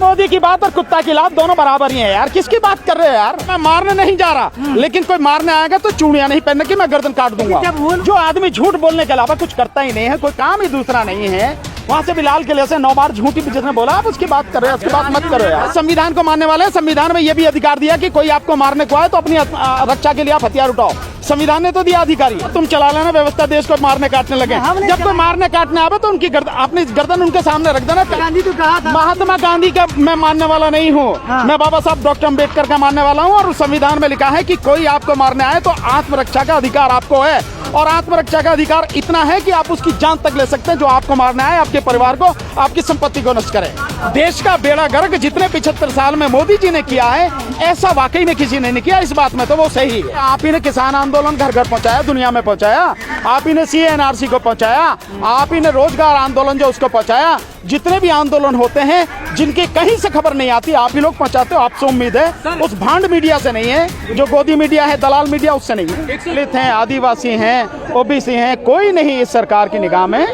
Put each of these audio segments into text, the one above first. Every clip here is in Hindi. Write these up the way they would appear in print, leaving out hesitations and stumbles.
मोदी की बात और कुत्ता की लात दोनों बराबर ही है यार। किसकी बात कर रहे हो यार? मैं मारने नहीं जा रहा, लेकिन कोई मारने आएगा तो चूड़ियां नहीं पहनने की मैं गर्दन काट दूंगा। जो आदमी झूठ बोलने के अलावा कुछ करता ही नहीं है, कोई काम ही दूसरा नहीं है, वहाँ से भी लाल किले से 9 बार झूठी जिसने बोला आप उसकी बात कर रहे हो, उसकी बात मत करो यार। संविधान को मानने वाले संविधान में ये भी अधिकार दिया कि कोई आपको मारने को आए तो अपनी रक्षा के लिए आप हथियार उठाओ। संविधान ने तो दिया अधिकारी, तुम चला लेना व्यवस्था, देश को मारने काटने लगे। जब कोई मारने काटने आवे तो उनकी अपनी गर्दन उनके सामने रख देना। गांधी तो कहा था, महात्मा गांधी का मैं मानने वाला नहीं हूँ। मैं बाबा साहब डॉक्टर अम्बेडकर का मानने वाला हूँ। और संविधान में लिखा है कि कोई आपको मारने आए तो आत्मरक्षा का अधिकार आपको है। और आत्मरक्षा का अधिकार इतना है कि आप उसकी जान तक ले सकते हैं जो आपको मारना है, आपके परिवार को, आपकी संपत्ति को नष्ट करे। देश का बेड़ा गर्क जितने 75 साल में मोदी जी ने किया है, ऐसा वाकई में किसी ने नहीं किया। इस बात में तो वो सही है। आप ही ने किसान आंदोलन घर घर पहुंचाया, दुनिया में पहुंचाया। आप ही ने CNRC को पहुंचाया। आप ही ने रोजगार आंदोलन जो उसको पहुंचाया। जितने भी आंदोलन होते हैं जिनकी कहीं से खबर नहीं आती, आप ही लोग पहुंचाते हो। आपसे उम्मीद है उस भांड मीडिया से नहीं है, जो गोदी मीडिया है, दलाल मीडिया, उससे नहीं है। दलित हैं, आदिवासी हैं, OBC हैं, कोई नहीं इस सरकार की निगाह में।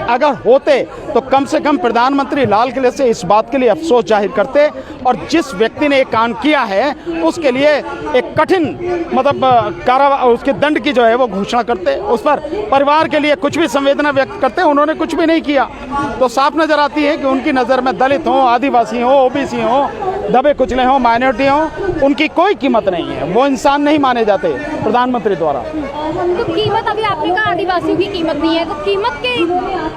अगर होते तो कम से कम प्रधानमंत्री लाल किले से इस बात के लिए अफसोस जाहिर करते और जिस व्यक्ति ने एक कांड किया है उसके लिए एक कठिन उसके दंड की जो है वो घोषणा करते, उस पर परिवार के लिए कुछ भी संवेदना व्यक्त करते। उन्होंने कुछ भी नहीं किया तो साफ नजर आती है कि उनकी नज़र में दलित हो, आदिवासी हो, OBC हो, दबे कुचले हो, माइनॉरिटी हो, उनकी कोई कीमत नहीं है। वो इंसान नहीं माने जाते प्रधानमंत्री द्वारा। तो कीमत, अभी आपने कहा आदिवासियों की कीमत नहीं है, तो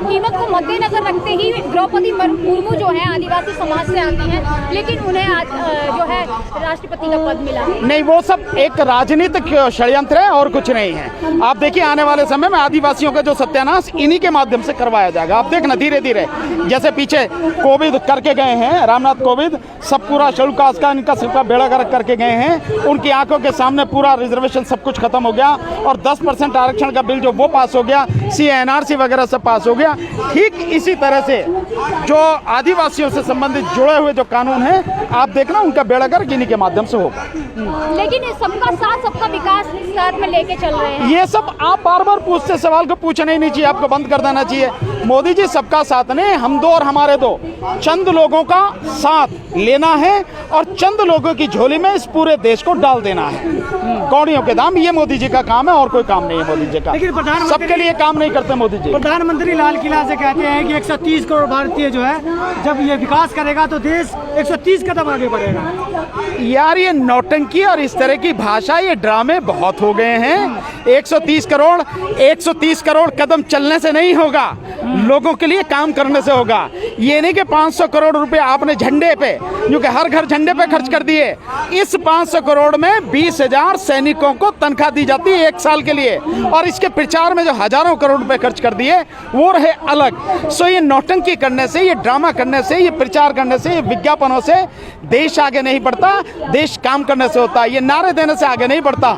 कीमत को मद्देनजर रखते ही द्रौपदी मुर्मू जो है आदिवासी समाज से आती हैं, लेकिन उन्हें आज जो है राष्ट्रपति का पद मिला नहीं। वो सब एक राजनीतिक षड्यंत्र है और कुछ नहीं है। आप देखिए आने वाले समय में आदिवासियों का जो सत्यानाश इन्हीं के माध्यम से करवाया जाएगा। आप देखना धीरे धीरे, जैसे पीछे कोविद करके गए हैं, रामनाथ कोविंद, सब पूरा शेड्यूल कास्ट का इनका सबका बेड़ा गर्क करके गए हैं। उनकी आंखों के सामने पूरा रिजर्वेशन सब कुछ खत्म हो गया और 10% आरक्षण का बिल जो वो पास हो गया, CNRC वगैरह सब पास हो गया। ठीक इसी तरह से जो आदिवासियों से संबंधित जुड़े हुए जो कानून हैं, आप देखना उनका बेड़ा गर्क इन्हीं के माध्यम से होगा। लेकिन सबका साथ सबका विकास साथ में लेके चल रहे हैं। ये सब आप बार बार पूछते सवाल को पूछना ही नहीं चाहिए, आपको बंद कर देना चाहिए। मोदी जी सबका साथ नहीं, हम दो और हमारे दो, चंद लोगों का साथ लेना है और चंद लोगों की झोली में इस पूरे देश को डाल देना है। कौड़ियों के दाम, ये मोदी जी का काम है और कोई काम नहीं है मोदी जी का। लेकिन सबके लिए काम नहीं करते मोदी जी। प्रधानमंत्री लाल किला से कहते हैं कि 130 करोड़ भारतीय जो है जब ये विकास करेगा तो देश 130 कदम आगे बढ़ेगा। यार ये नौटंकी और इस तरह की भाषा, ये ड्रामे बहुत हो गए हैं। 130 करोड़ कदम चलने से नहीं होगा, लोगों के लिए काम करने से होगा। ये नहीं कि 500 करोड़ रुपए आपने झंडे पे, क्योंकि हर घर झंडे पे खर्च कर दिए। इस 500 करोड़ में 20,000 सैनिकों को तनख्वाह दी जाती है 1 साल के लिए, और इसके प्रचार में जो हजारों करोड़ रुपए खर्च कर दिए वो रहे अलग। सो ये नौटंकी करने से, ये ड्रामा करने से, ये प्रचार करने से, ये विज्ञापनों से देश आगे नहीं बढ़ता। देश काम करने से होता है। ये नारे देने से आगे नहीं बढ़ता,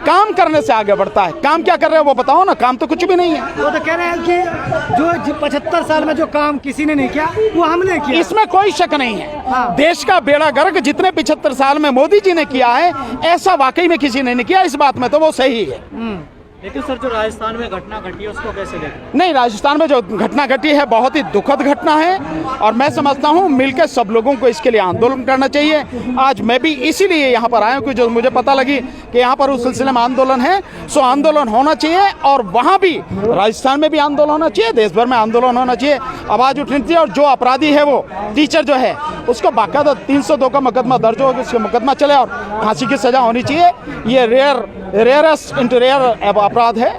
काम करने से आगे बढ़ता है। काम क्या कर रहे हो वो बताओ ना। काम तो कुछ भी नहीं है। वो तो कह रहे हैं कि जो 75 साल में जो काम किसी ने नहीं किया वो हमने किया, इसमें कोई शक नहीं है। हाँ। देश का बेड़ा गर्क जितने 75 साल में मोदी जी ने किया है, ऐसा वाकई में किसी ने नहीं किया। इस बात में तो वो सही है। लेकिन सर जो राजस्थान में घटना घटी है उसको कैसे देखते हैं? नहीं, राजस्थान में जो घटना घटी है बहुत ही दुखद घटना है और मैं समझता हूँ मिलकर सब लोगों को इसके लिए आंदोलन करना चाहिए। आज मैं भी इसीलिए यहाँ पर आया हूँ कि जो मुझे पता लगी कि यहाँ पर उस सिलसिले में आंदोलन है, सो आंदोलन होना चाहिए और वहाँ भी राजस्थान में भी आंदोलन होना चाहिए, देश भर में आंदोलन होना चाहिए, आवाज़ उठनी चाहिए। और जो अपराधी है वो टीचर जो है उसको बाकायदा 302 का मुकदमा दर्ज हो, उसका मुकदमा चले और फांसी की सजा होनी चाहिए। ये रेयरेस्ट इंटू रेयर अपराध है।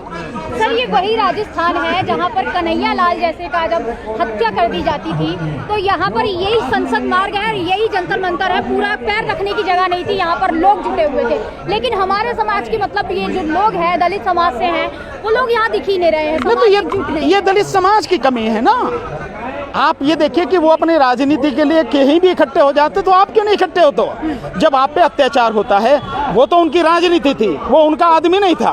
सर ये वही राजस्थान है जहाँ पर कन्हैया लाल जैसे का जब हत्या कर दी जाती थी तो यहाँ पर यही संसद मार्ग है और यही जंतर मंतर है। पूरा पैर रखने की जगह नहीं थी, यहाँ पर लोग जुटे हुए थे। लेकिन हमारे समाज की मतलब ये जो लोग हैं दलित समाज से हैं वो लोग यहाँ दिख ही नहीं रहे हैं। तो ये दलित समाज की कमी है ना। आप ये देखिए कि वो अपनी राजनीति के लिए कहीं भी इकट्ठे हो जाते, तो आप क्यों नहीं इकट्ठे हो? तो जब आप पे अत्याचार होता है, वो तो उनकी राजनीति थी, वो उनका आदमी नहीं था,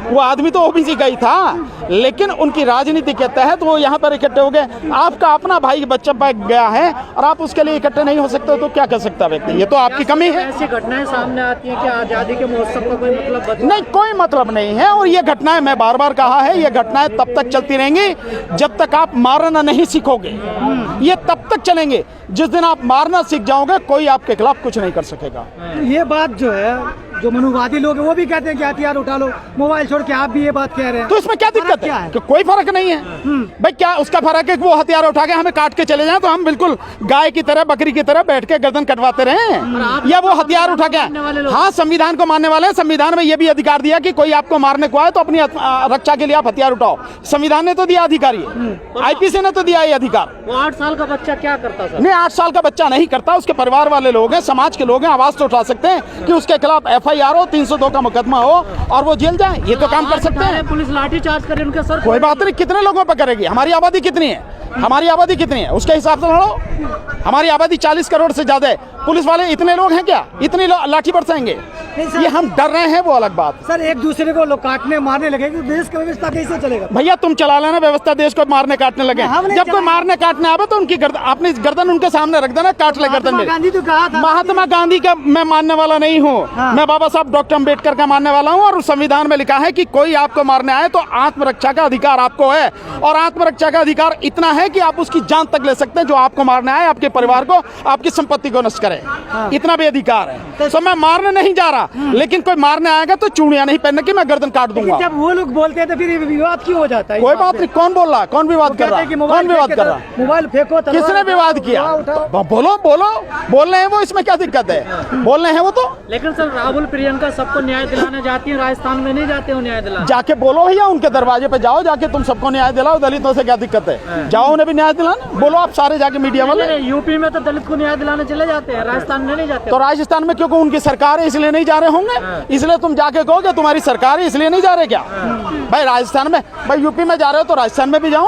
वो आदमी तो OBC का ही था, लेकिन उनकी राजनीति के तहत वो यहाँ पर इकट्ठे हो गए। आपका अपना भाई बच्चा पाक गया है और आप उसके लिए इकट्ठे नहीं हो सकते, तो क्या कर सकता व्यक्ति? ये तो आपकी कमी है। ऐसी घटनाएं सामने आती हैं कि आज़ादी के महोत्सव का कोई मतलब नहीं, कोई मतलब नहीं है। और ये घटनाएं, मैं बार बार कहा है, ये घटनाएं तब तक चलती रहेंगी जब तक आप मारना नहीं सीखोगे। ये तब तक चलेंगे जिस दिन आप मारना सीख जाओगे, कोई आपके खिलाफ कुछ नहीं कर सकेगा। ये बात जो है, जो मनुवादी लोग हैं वो भी कहते हैं कि हथियार उठा लो, मोबाइल छोड़ के आप भी ये बात कह रहे हैं, तो इसमें क्या दिक्कत क्या है? कि कोई फर्क नहीं है भाई। क्या उसका फर्क है कि वो हथियार उठा के हमें काट के चले जाएं तो हम बिल्कुल गाय की तरह, बकरी की तरह बैठ के गर्दन कटवाते रहे, या वो हथियार उठा के? हाँ, संविधान को मानने वाले हैं। संविधान में ये भी अधिकार दिया कि कोई आपको मारने को आए तो अपनी रक्षा के लिए आप हथियार उठाओ। संविधान ने तो दिया अधिकार, ये आईपीसी ने तो दिया ये अधिकार। वो 8 साल का बच्चा क्या करता सर? नहीं, 8 साल का बच्चा नहीं करता, उसके परिवार वाले लोग हैं, समाज के लोग हैं, आवाज तो उठा सकते हैं कि उसके खिलाफ FIR हो, 302 का मुकदमा हो और वो जेल जाए। ये तो काम कर सकते हैं। पुलिस लाठी चार्ज करे उनके सर। कोई बात नहीं, कितने लोगों पर करेगी? हमारी आबादी कितनी है? हमारी आबादी कितनी है उसके हिसाब से लड़ो। हमारी आबादी 40 करोड़ से ज्यादा है। पुलिस वाले इतने लोग हैं क्या? इतनी लाठी बरसाएंगे? ये हम डर रहे हैं, वो अलग बात। सर एक दूसरे को लोग काटने मारने लगे, देश की व्यवस्था कैसे चलेगा? भैया तुम चला लेना व्यवस्था, देश को मारने काटने लगे। जब कोई मारने काटने आवे तो उनकी अपनी गर्दन उनके सामने रख देना, काट ले गर्दन में। गांधी तो कहा था, महात्मा गांधी का मैं मानने वाला नहीं हूँ। मैं बाबा साहब डॉक्टर अम्बेडकर का मानने वाला हूँ, और संविधान में लिखा है कि कोई आपको मारने आए तो आत्मरक्षा का अधिकार आपको है, और आत्मरक्षा का अधिकार इतना है कि आप उसकी जान तक ले सकते हैं। जो आपको मारने आए, आपके परिवार को, आपकी संपत्ति को नष्ट करे, इतना भी अधिकार है। तो मैं मारने नहीं जा रहा, लेकिन कोई मारने आएगा तो चूड़ियां नहीं पहनने की, मैं गर्दन काट दूंगा। जब वो लोग बोलते हैं तो फिर विवाद क्यों हो जाता है? कोई बात नहीं, कौन बोल रहा? कौन विवाद कर रहा? कौन विवाद कर रहा? मोबाइल फेंको, किसने विवाद किया? बोलो बोलो, बोल रहे हैं वो, इसमें क्या दिक्कत है? बोल रहे हैं वो तो। लेकिन सर राहुल प्रियंका सबको न्याय दिलाने जाती है, राजस्थान में नहीं जाते हो न्याय दिलाने? जाके बोलो भैया, उनके दरवाजे पे जाओ, जाके तुम सबको न्याय दिलाओ। दलितों से क्या दिक्कत है? जाओ उन्हें भी न्याय दिलाने, बोलो आप सारे जाके मीडिया वाले। यूपी में तो दलित को न्याय दिलाने चले जाते हैं, राजस्थान में नहीं जाते। तो राजस्थान में क्योंकि उनकी सरकार है इसलिए नहीं जा रहे होंगे, इसलिए तुम जाके कहोगे तुम्हारी सरकार है इसलिए नहीं जा रहे क्या? भाई राजस्थान में, भाई यूपी में जा रहे हो तो राजस्थान में भी जाओ।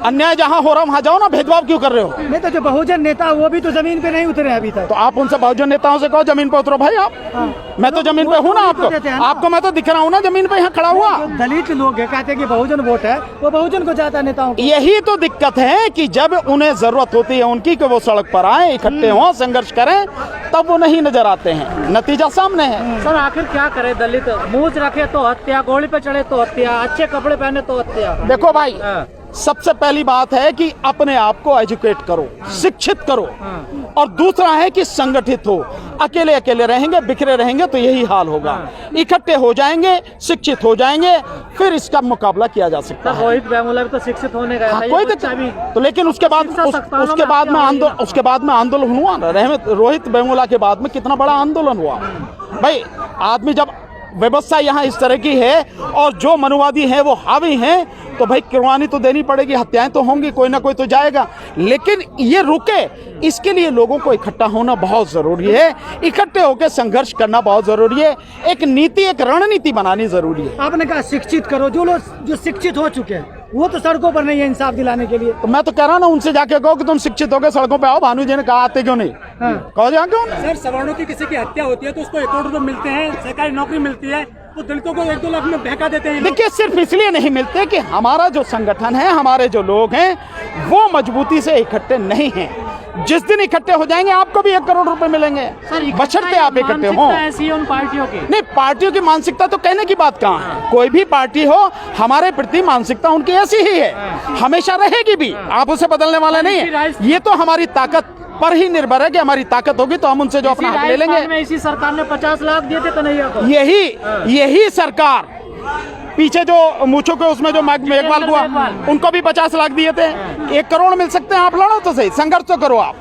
अन्याय जहाँ हो रहा वहाँ जाओ ना, भेदभाव क्यों कर रहे हो? नहीं तो जो बहुजन नेता वो भी तो जमीन पे नहीं उतरे अभी तक। तो आप उनसे बहुजन नेताओं से कहो जमीन पे उतरो भाई आप। मैं तो जमीन पे हूँ ना, आपको मैं तो दिख रहा हूँ ना जमीन पे, यहाँ खड़ा हुआ। दलित लोग कहते हैं कि बहुजन वोट है, वो बहुजन को जाता है नेताओं को। यही तो दिक्कत है कि जब उन्हें जरूरत होती है उनकी कि वो सड़क पर आए, इकट्ठे हों, संघर्ष करें, तब वो नहीं नजर आते हैं। नतीजा सामने है। सर आखिर क्या करे? दलित मूंछ रखे तो हत्या, घोड़े पे चढ़े तो हत्या, अच्छे कपड़े पहने तो हत्या। देखो भाई, सबसे पहली बात है कि अपने आप को एजुकेट करो, शिक्षित करो, और दूसरा है कि संगठित हो। अकेले अकेले रहेंगे, बिखरे रहेंगे तो यही हाल होगा। इकट्ठे हो जाएंगे, शिक्षित हो जाएंगे, फिर इसका मुकाबला किया जा सकता है। रोहित वेमुला भी तो शिक्षित होने गया था, कोई दिक्कत तो, लेकिन उसके बाद में आंदोलन हुआ ना। रोहित वेमुला के बाद में कितना बड़ा आंदोलन हुआ भाई। आदमी जब व्यवस्था यहाँ इस तरह की है और जो मनुवादी हैं वो हावी हैं, तो भाई कुर्बानी तो देनी पड़ेगी, हत्याएं तो होंगी, कोई ना कोई तो जाएगा। लेकिन ये रुके, इसके लिए लोगों को इकट्ठा होना बहुत जरूरी है, इकट्ठे होकर संघर्ष करना बहुत जरूरी है, एक नीति, एक रणनीति बनानी जरूरी है। आपने कहा शिक्षित करो, जो लोग जो शिक्षित हो चुके हैं वो तो सड़कों पर नहीं है इंसाफ दिलाने के लिए। तो मैं तो कह रहा हूँ ना, उनसे जाके कहो कि तुम शिक्षित होकर सड़कों पे आओ। भानु जी ने कहा आते क्यों नहीं? कहो जाओ क्यों? सर सवर्णों की किसी की हत्या होती है तो उसको 1 करोड़ रुपए मिलते हैं, सरकारी नौकरी मिलती है, तो दलितों को 1-2 लाख में बहका देते हैं। देखिए, सिर्फ इसलिए नहीं मिलते कि हमारा जो संगठन है, हमारे जो लोग हैं वो मजबूती से इकट्ठे नहीं हैं। जिस दिन इकट्ठे हो जाएंगे आपको भी 1 करोड़ रुपए मिलेंगे, बशर्ते आप इकट्ठे हों। ऐसी उन पार्टियों की नहीं, पार्टियों की मानसिकता तो कहने की बात कहाँ है। कोई भी पार्टी हो, हमारे प्रति मानसिकता उनकी ऐसी ही है, हमेशा रहेगी भी। आप उसे बदलने वाले नहीं है। ये तो हमारी ताकत पर ही निर्भर है कि हमारी ताकत होगी तो हम उनसे जो अपना हक ले लेंगे। इसी सरकार ने 50 लाख दिए थे कन्हैया को। यही सरकार पीछे जो मूछों के उसमें जो मेघवाल हुआ, उनको भी 50 लाख दिए थे। 1 करोड़ मिल सकते हैं, आप लड़ो तो सही, संघर्ष तो करो आप।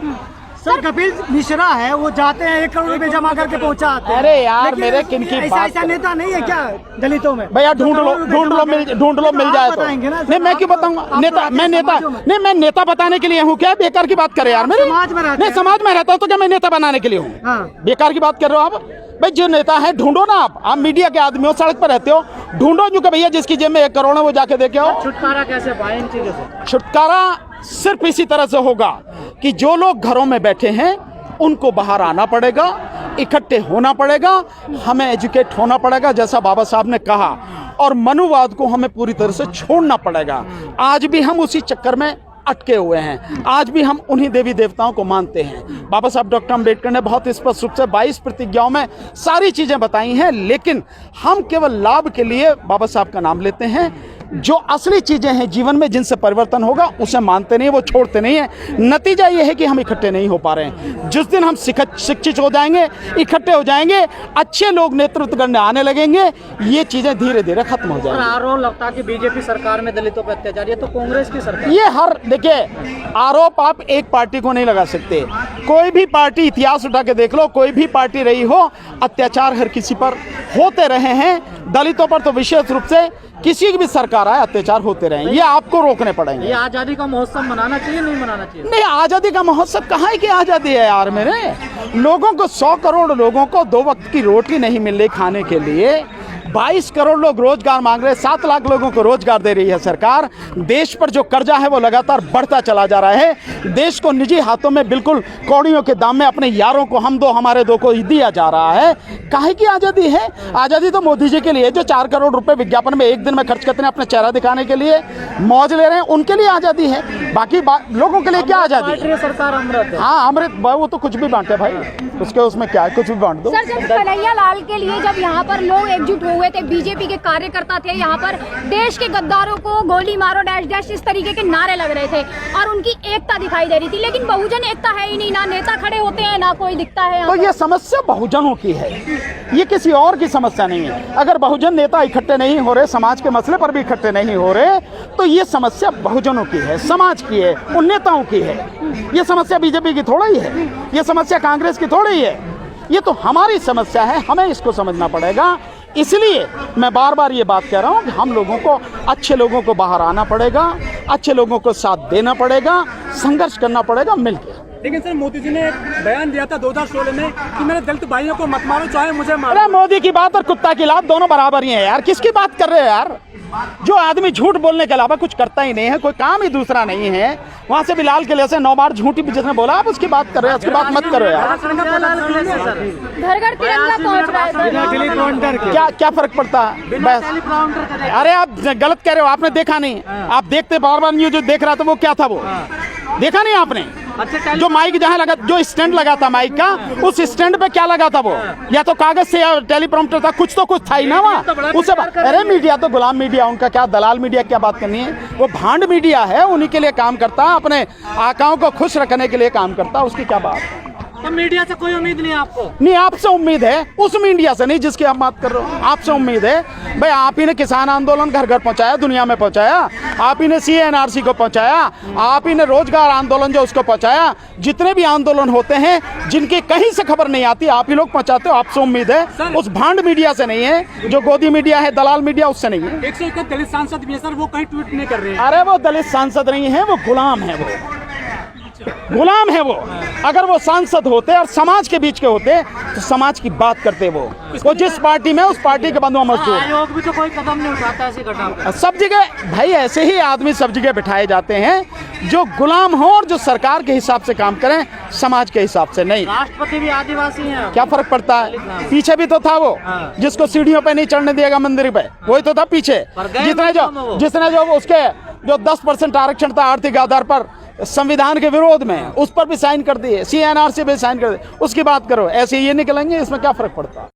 सर कपिल मिश्रा है, वो जाते हैं 1 करोड़ रुपए जमा करके पहुंचाते हैं। अरे यार, मेरे किनकी ऐसा नेता नहीं है क्या दलितों में? भैया ढूंढ लो मिल जाए तो। नहीं, मैं क्यों बताऊंगा? मैं नेता बताने के लिए हूँ क्या? बेकार की बात करे यार। मेरे समाज में रहता हूँ तो क्या मैं नेता बनाने के लिए हूँ? बेकार की बात कर रहे हो आप। भाई जो नेता है ढूंढो ना, आप मीडिया के आदमी हो, सड़क पर रहते हो, ढूंढो जो कि भैया जिसकी जेब में 1 करोड़ है वो जाके देखे हो। छुटकारा कैसे पाए इन चीजों से? छुटकारा सिर्फ इसी तरह से होगा कि जो लोग घरों में बैठे हैं उनको बाहर आना पड़ेगा, इकट्ठे होना पड़ेगा, हमें एजुकेट होना पड़ेगा जैसा बाबा साहब ने कहा, और मनुवाद को हमें पूरी तरह से छोड़ना पड़ेगा। आज भी हम उसी चक्कर में अटके हुए हैं, आज भी हम उन्हीं देवी देवताओं को मानते हैं। बाबा साहब डॉक्टर अम्बेडकर ने बहुत स्पष्ट रूप से 22 प्रतिज्ञाओं में सारी चीजें बताई हैं, लेकिन हम केवल लाभ के लिए बाबा साहब का नाम लेते हैं। जो असली चीजें हैं जीवन में जिनसे परिवर्तन होगा उसे मानते नहीं, वो छोड़ते नहीं है। नतीजा ये है कि हम इकट्ठे नहीं हो पा रहे हैं। जिस दिन हम शिक्षित हो जाएंगे, इकट्ठे हो जाएंगे, अच्छे लोग नेतृत्व करने आने लगेंगे, ये चीजें धीरे धीरे खत्म हो जाएंगी। आरोप लगता है कि बीजेपी सरकार में दलितों पर अत्याचार, ये तो कांग्रेस की सरकार। ये देखिए, आरोप आप एक पार्टी को नहीं लगा सकते। कोई भी पार्टी, इतिहास उठा के देख लो, कोई भी पार्टी रही हो, अत्याचार हर किसी पर होते रहे हैं। दलितों पर तो विशेष रूप से किसी की भी सरकार आए अत्याचार होते रहे, ये आपको रोकने पड़ेंगे। ये आजादी का महोत्सव मनाना चाहिए, नहीं मनाना चाहिए? नहीं, आजादी का महोत्सव कहाँ है कि आजादी है यार। मेरे लोगों को 100 करोड़ लोगों को 2 वक्त की रोटी नहीं मिल रही खाने के लिए, 22 करोड़ लोग रोजगार मांग रहे हैं, 7 लाख लोगों को रोजगार दे रही है सरकार। देश पर जो कर्जा है वो लगातार बढ़ता चला जा रहा है। देश को निजी हाथों में बिल्कुल कौड़ियों के दाम में अपने यारों को हम दो हमारे दो को दिया जा रहा है। काहे की आज़ादी है? आज़ादी तो मोदी जी के लिए, जो 4 करोड़ रुपए विज्ञापन में एक दिन में खर्च करते हैं अपने चेहरा दिखाने के लिए, मौज ले रहे हैं, उनके लिए आज़ादी है। बाकी लोगों के लिए क्या आज़ादी है? सरकार अमृत, हाँ अमृत, वो तो कुछ भी बांटे भाई, उसके उसमें क्या है, कुछ भी बांट दो। सर, जब कन्हैया लाल के लिए जब यहाँ पर लोग एकजुट हुए थे, बीजेपी के कार्यकर्ता थे, यहाँ पर देश के गद्दारों को गोली मारो डैश डैश इस तरीके के नारे लग रहे थे और उनकी एकता दिखाई दे रही थी, लेकिन बहुजन एकता है ही नहीं, ना नेता खड़े होते हैं, ना कोई दिखता है। तो ये समस्या बहुजनों की है, ये किसी और की समस्या नहीं है। अगर बहुजन नेता इकट्ठे नहीं हो रहे, समाज के मसले पर भी इकट्ठे नहीं हो रहे, तो ये समस्या बहुजनों की है, समाज की है, उन नेताओं की है। ये समस्या बीजेपी की थोड़ा ही है, ये समस्या कांग्रेस की थोड़ी ही है, ये तो हमारी समस्या है, हमें इसको समझना पड़ेगा। इसलिए मैं बार बार ये बात कह रहा हूँ कि हम लोगों को, अच्छे लोगों को बाहर आना पड़ेगा, अच्छे लोगों को साथ देना पड़ेगा, संघर्ष करना पड़ेगा मिलकर। लेकिन सर, मोदी जी ने एक बयान दिया था 2016 में कि मेरे दलित भाइयों को मत मारो, चाहे मुझे मारो। अरे मोदी की बात और कुत्ता की लात दोनों बराबर ही है यार, किसकी बात कर रहे हो यार? जो आदमी झूठ बोलने के अलावा कुछ करता ही नहीं है, कोई काम ही दूसरा नहीं है, वहाँ से बिलाल के लिए से 9 बार झूठी भी जिसने बोला, आप उसकी बात कर रहे हो, उसकी बात मत करो यार। घर घर तिरंगा पहुँच रहा है, क्या क्या फर्क पड़ता है? अरे आप गलत कह रहे हो, आपने देखा नहीं, आप देखते बार बार न्यूज, जो देख रहा था वो क्या था, वो देखा नहीं आपने? जो माइक जहाँ लगा, जो स्टैंड लगा था माइक का, उस स्टैंड पे क्या लगा था? वो या तो कागज से या टेलीप्रॉम्प्टर था, कुछ तो कुछ था ही ना वहाँ। उससे अरे मीडिया तो गुलाम मीडिया, उनका क्या दलाल मीडिया, क्या बात करनी है? वो भांड मीडिया है, उन्हीं के लिए काम करता, अपने आकाओं को खुश रखने के लिए काम करता, उसकी क्या बात? तो मीडिया से कोई उम्मीद नहीं आपको? नहीं, आपसे उम्मीद है, उस मीडिया से नहीं जिसकी आप बात कर रहे हो, आपसे उम्मीद है। भाई आप ही ने किसान आंदोलन घर घर पहुंचाया, दुनिया में पहुंचाया, आप ही ने CNRC को पहुंचाया, आप ही ने रोजगार आंदोलन जो उसको पहुंचाया, जितने भी आंदोलन होते हैं जिनकी कहीं से खबर नहीं आती, आप ही लोग पहुंचाते हो, आपसे उम्मीद है। उस भांड मीडिया से नहीं है, जो गोदी मीडिया है, दलाल मीडिया, उससे नहीं है। 101 दलित सांसद भी है सर, वो कहीं ट्वीट नहीं कर रहे हैं। अरे वो दलित सांसद नहीं है, वो गुलाम है, वो गुलाम है। वो अगर वो सांसद होते और समाज के बीच के होते तो समाज की बात करते। वो जिस पार्टी में, उस पार्टी के बंधुआ मजदूर। आयोग भी तो कोई कदम नहीं उठाता ऐसी घटना पर। सब जगह भाई ऐसे ही आदमी सब जगह बिठाए जाते हैं जो गुलाम हो और जो सरकार के हिसाब से काम करें, समाज के हिसाब से नहीं। राष्ट्रपति भी आदिवासी हैं, क्या फर्क पड़ता है? पीछे भी तो था वो, जिसको सीढ़ियों पे नहीं चढ़ने दिएगा मंदिर पे, वही तो था पीछे। जिसने जो उसके जो 10% आरक्षण था आर्थिक आधार पर संविधान के विरोध में, उस पर भी साइन कर दिए, CNRC पे साइन कर दिए, उसकी बात करो। ऐसे ये निकलेंगे, इसमें क्या फर्क पड़ता है?